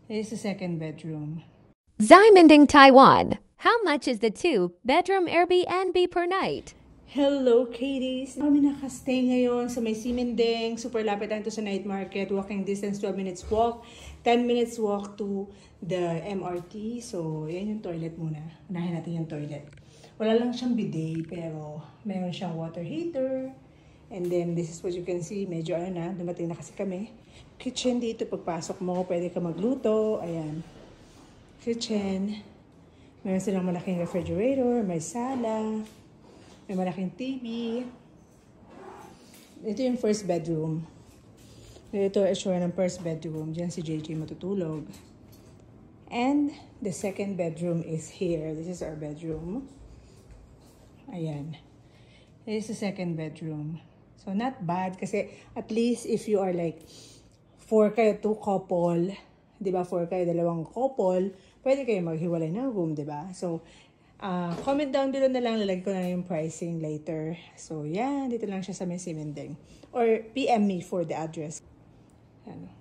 This is the second bedroom. Ximending, Taiwan. How much is the 2-bedroom Airbnb per night? Hello, Katie's! Kami nakastay ngayon sa may Ximending. Super lapit lang ito sa night market. Walking distance, 12 minutes walk. 10 minutes walk to the MRT. So, yan yung toilet muna. Unahin natin yung toilet. Wala lang siyang bidet, pero mayroon siyang water heater. And then, this is what you can see. Medyo dumating na kasi kami. Kitchen dito, pagpasok mo, pwede ka magluto. Ayan. Kitchen. Meron silang malaking refrigerator, may sala, may malaking TV. Ito yung first bedroom. Ito issue ng first bedroom. Diyan si JJ matutulog. And the second bedroom is here. This is our bedroom. Ayan. This is the second bedroom. So, not bad. Kasi, at least, if you are like, 4 kayo, 2 couple, di ba? 4 kayo, 2 couple, pwede kayo maghiwalay ng room, di ba? So, comment down below na lang. Lalagay ko na yung pricing later. So, yan. Dito lang siya sa may Ximending. Or, PM me for the address. Ano.